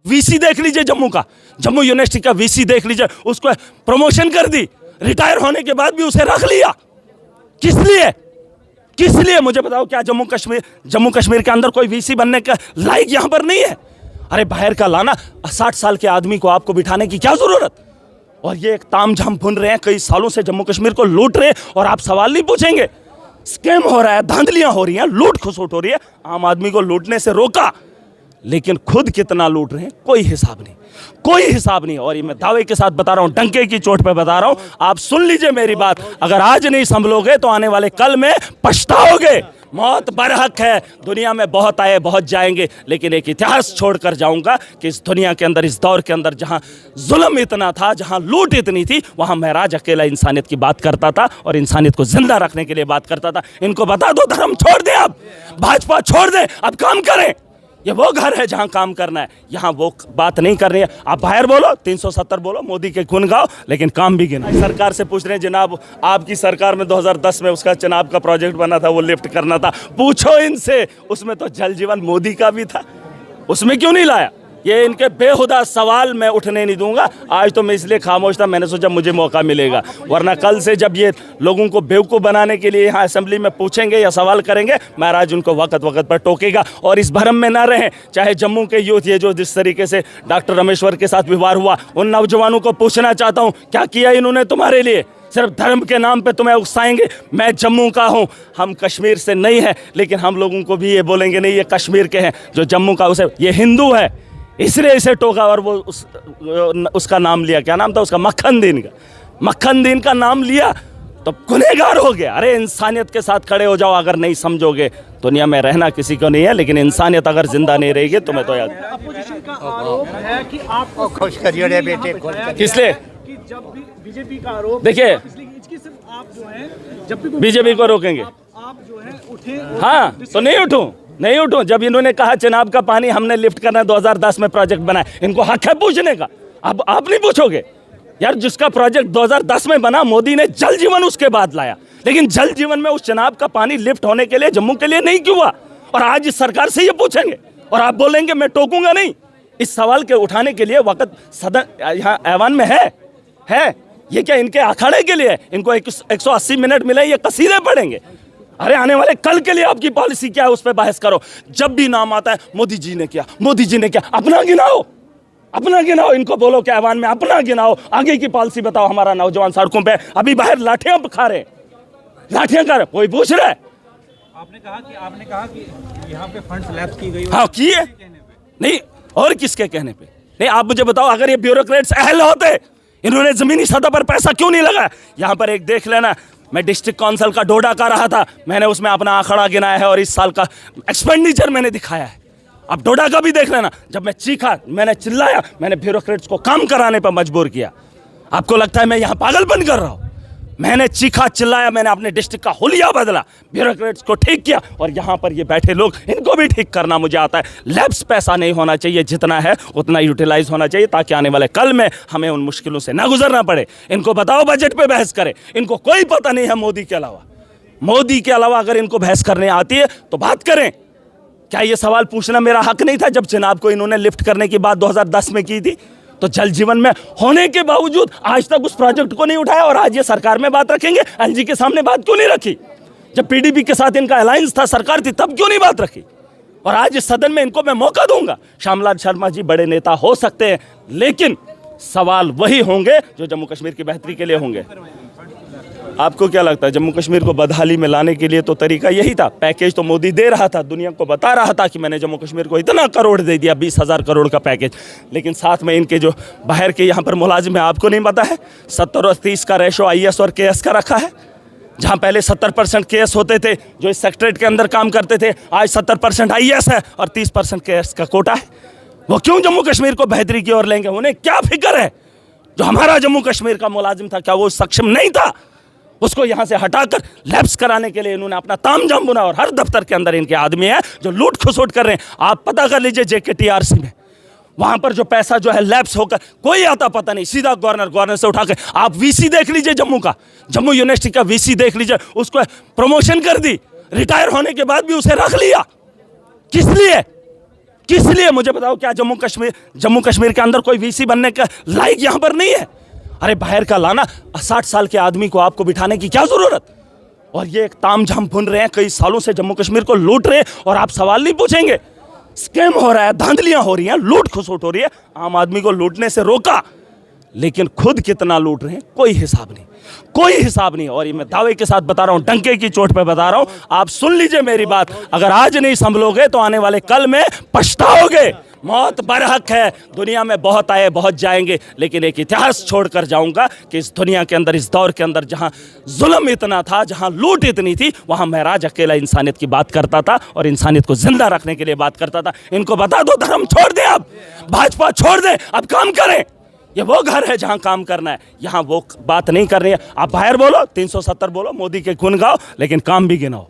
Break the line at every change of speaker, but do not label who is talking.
VC देख लीजिए जम्मू का, जम्मू यूनिवर्सिटी का वीसी देख लीजिए, उसको प्रमोशन कर दी, रिटायर होने के बाद भी उसे रख लिया। किस लिए? किस लिए मुझे बताओ। क्या जम्मू कश्मीर के अंदर कोई वीसी बनने का लायक यहां पर नहीं है? अरे बाहर का लाना, 60 साल के आदमी को आपको बिठाने की क्या जरूरत? और ये एक तामझाम भुन रहे हैं, कई सालों से जम्मू कश्मीर को लूट रहे हैं और आप सवाल नहीं पूछेंगे। स्कैम हो रहा है, धांधलियां हो रही हैं, लूट खसोट हो रही है। आम आदमी को लूटने से रोका, लेकिन खुद कितना लूट रहे हैं कोई हिसाब नहीं, कोई हिसाब नहीं। और ये मैं दावे के साथ बता रहा हूं, डंके की चोट पे बता रहा हूं, आप सुन लीजिए मेरी बात। अगर आज नहीं संभलोगे तो आने वाले कल में पछताओगे। मौत बरहक है, दुनिया में बहुत आए बहुत जाएंगे, लेकिन एक इतिहास छोड़कर जाऊंगा कि इस दुनिया के अंदर, इस दौर के अंदर जहां जुल्म इतना था, जहां लूट इतनी थी, वहां महराज अकेला इंसानियत की बात करता था और इंसानियत को जिंदा रखने के लिए बात करता था। इनको बता दो धर्म छोड़ दें, अब भाजपा छोड़ दें, अब काम करें। ये वो घर है जहां काम करना है, यहां वो बात नहीं कर रही है। आप बाहर बोलो, 370 बोलो, मोदी के गुण गाओ, लेकिन काम भी गिना। सरकार से पूछ रहे हैं, जनाब आपकी सरकार में 2010 में उसका चुनाव का प्रोजेक्ट बना था, वो लिफ्ट करना था, पूछो इनसे। उसमें तो जल जीवन मोदी का भी था, उसमें क्यों नहीं लाया? ये इनके बेहुदा सवाल मैं उठने नहीं दूंगा। आज तो मैं इसलिए खामोश था, मैंने सोचा मुझे मौका मिलेगा, वरना कल से जब ये लोगों को बेवकूफ़ बनाने के लिए यहाँ असेंबली में पूछेंगे या सवाल करेंगे, महाराज उनको वक्त वक्त पर टोकेगा। और इस भरम में ना रहें, चाहे जम्मू के यूथ, ये जो जिस तरीके से डॉक्टर रमेश्वर के साथ व्यवहार हुआ, उन नौजवानों को पूछना चाहता हूँ, क्या किया इन्होंने तुम्हारे लिए? सिर्फ धर्म के नाम पे तुम्हें उकसाएंगे। मैं जम्मू का हूँ, हम कश्मीर से नहीं है, लेकिन हम लोगों को भी ये बोलेंगे नहीं ये कश्मीर के हैं। जो जम्मू का उसे ये हिंदू है, इसलिए इसे टोका और वो उसका नाम लिया। क्या नाम था उसका? मक्खन दीन का। मक्खन दीन का नाम लिया तो गुनहगार हो गया। अरे इंसानियत के साथ खड़े हो जाओ। अगर नहीं समझोगे, दुनिया में रहना किसी को नहीं है, लेकिन इंसानियत अगर जिंदा नहीं रहेगी तो मैं तो याद
अपोजिशन का आरोप है कि आपको खुश करिए बेटे,
किसलिए
कि जब भी बीजेपी का आरोप,
देखिए
सिर्फ आप जो है जब भी
बीजेपी को रोकेंगे,
आप जो है उठे,
हाँ तो नहीं उठूं। जब इन्होंने कहा चनाब का पानी हमने लिफ्ट करना है, 2010 में प्रोजेक्ट बना है, इनको हक है पूछने का। अब आप नहीं पूछोगे यार, जिसका प्रोजेक्ट 2010 में बना, मोदी ने जल जीवन उसके बाद लाया, लेकिन जल जीवन में उस चनाब का पानी लिफ्ट होने के लिए जम्मू के लिए नहीं क्यों हुआ? और आज इस सरकार से ये पूछेंगे और आप बोलेंगे मैं टोकूंगा नहीं। इस सवाल के उठाने के लिए वक्त सदन यहाँ ऐवान में है। ये क्या इनके अखाड़े के लिए? इनको 180 मिनट मिले, ये कसीदे पढ़ेंगे। अरे आने वाले कल के लिए आपकी पॉलिसी क्या है, उस पर बहस करो। जब भी नाम आता है मोदी जी ने किया, मोदी जी ने किया, अपना गिनाओ। इनको बोलो कि ऐवान में अपना गिनाओ, आगे की पॉलिसी बताओ। हमारा नौजवान सड़कों पे अभी बाहर लाठियां खा रहे, लाठियां खा रहे, कोई पूछ रहा है?
आपने कहा कि यहाँ पे फंड्स लैप्स की गई।
हाँ की है, नहीं और किसके कहने पे? नहीं आप मुझे बताओ, अगर ये ब्यूरोक्रेट्स अहल होते, इन्होंने जमीनी सतह पर पैसा क्यों नहीं लगाया? यहाँ पर एक देख लेना, मैं डिस्ट्रिक्ट काउंसिल का डोडा कर रहा था, मैंने उसमें अपना आंकड़ा गिनाया है और इस साल का एक्सपेंडिचर मैंने दिखाया है। अब डोडा का भी देख लेना। जब मैं चीखा, मैंने चिल्लाया, मैंने ब्यूरोक्रेट्स को काम कराने पर मजबूर किया। आपको लगता है मैं यहाँ पागलपन कर रहा हूँ? मैंने चीखा चिल्लाया, मैंने अपने डिस्ट्रिक्ट का हुलिया बदला, ब्यूरोक्रेट्स को ठीक किया, और यहाँ पर ये बैठे लोग, इनको भी ठीक करना मुझे आता है। लैब्स पैसा नहीं होना चाहिए, जितना है उतना यूटिलाइज होना चाहिए, ताकि आने वाले कल में हमें उन मुश्किलों से ना गुजरना पड़े। इनको बताओ बजट पे बहस करें। इनको कोई पता नहीं है मोदी के अलावा अगर इनको बहस करने आती है तो बात करें। क्या ये सवाल पूछना मेरा हक नहीं था जब जनाब को इन्होंने लिफ्ट करने की बात 2010 में की थी? तो जल जीवन में होने के बावजूद आज तक उस प्रोजेक्ट को नहीं उठाया, और आज ये सरकार में बात रखेंगे। एलजी के सामने बात क्यों नहीं रखी? जब पीडीपी के साथ इनका अलायंस था, सरकार थी, तब क्यों नहीं बात रखी? और आज इस सदन में इनको मैं मौका दूंगा। श्यामलाल शर्मा जी बड़े नेता हो सकते हैं, लेकिन सवाल वही होंगे जो जम्मू कश्मीर की बेहतरी के लिए होंगे। आपको क्या लगता है जम्मू कश्मीर को बदहाली में लाने के लिए तो तरीका यही था? पैकेज तो मोदी दे रहा था, दुनिया को बता रहा था कि मैंने जम्मू कश्मीर को इतना करोड़ दे दिया, 20,000 करोड़ का पैकेज, लेकिन साथ में इनके जो बाहर के यहाँ पर मुलाजिम है, आपको नहीं पता है 70 और 30 का रेशो IAS और KS का रखा है। जहाँ पहले 70% KS होते थे जो इस सेक्रेटरीट के अंदर काम करते थे, आज 70% IAS है और 30% KS का कोटा है। वो क्यों जम्मू कश्मीर को बेहतरी की ओर लेंगे? उन्हें क्या फिक्र है? जो हमारा जम्मू कश्मीर का मुलाजिम था, क्या वो सक्षम नहीं था? उसको यहाँ से हटाकर लैब्स कराने के लिए इन्होंने अपना तामझाम बुना, और हर दफ्तर के अंदर इनके आदमी हैं जो लूट खसोट कर रहे हैं। आप पता कर लीजिए JKTRC में, वहाँ पर जो पैसा जो है लैब्स होकर कोई आता पता नहीं, सीधा गवर्नर से उठा के। आप VC देख लीजिए जम्मू का, जम्मू यूनिवर्सिटी का VC देख लीजिए, उसको प्रमोशन कर दी, रिटायर होने के बाद भी उसे रख लिया। किस लिए? किस लिए मुझे बताओ? क्या जम्मू कश्मीर के अंदर कोई वीसी बनने का लायक यहां पर नहीं है? अरे बाहर का लाना, 60 साल के आदमी को आपको बिठाने की क्या जरूरत? और ये एक तामझाम बुन रहे हैं, कई सालों से जम्मू कश्मीर को लूट रहे हैं और आप सवाल नहीं पूछेंगे। स्कैम हो रहा है, धांधलियां हो रही हैं, लूट खसोट हो रही है। आम आदमी को लूटने से रोका, लेकिन खुद कितना लूट रहे हैं कोई हिसाब नहीं, कोई हिसाब नहीं। और ये मैं दावे के साथ बता रहा हूं, डंके की चोट पे बता रहा हूं, आप सुन लीजिए मेरी बात। अगर आज नहीं संभलोगे तो आने वाले कल में पछताओगे। मौत बरहक है, दुनिया में बहुत आए बहुत जाएंगे, लेकिन एक इतिहास छोड़कर जाऊंगा कि इस दुनिया के अंदर, इस दौर के अंदर जहां जुल्म इतना था, जहां लूट इतनी थी, वहां महराज अकेला इंसानियत की बात करता था और इंसानियत को जिंदा रखने के लिए बात करता था। इनको बता दो धर्म छोड़ दें, अब भाजपा छोड़ दें, अब काम करें। ये वो घर है जहां काम करना है, यहां वो बात नहीं कर रही है। आप बाहर बोलो, 370 बोलो, मोदी के गुण गाओ, लेकिन काम भी गिनाओ।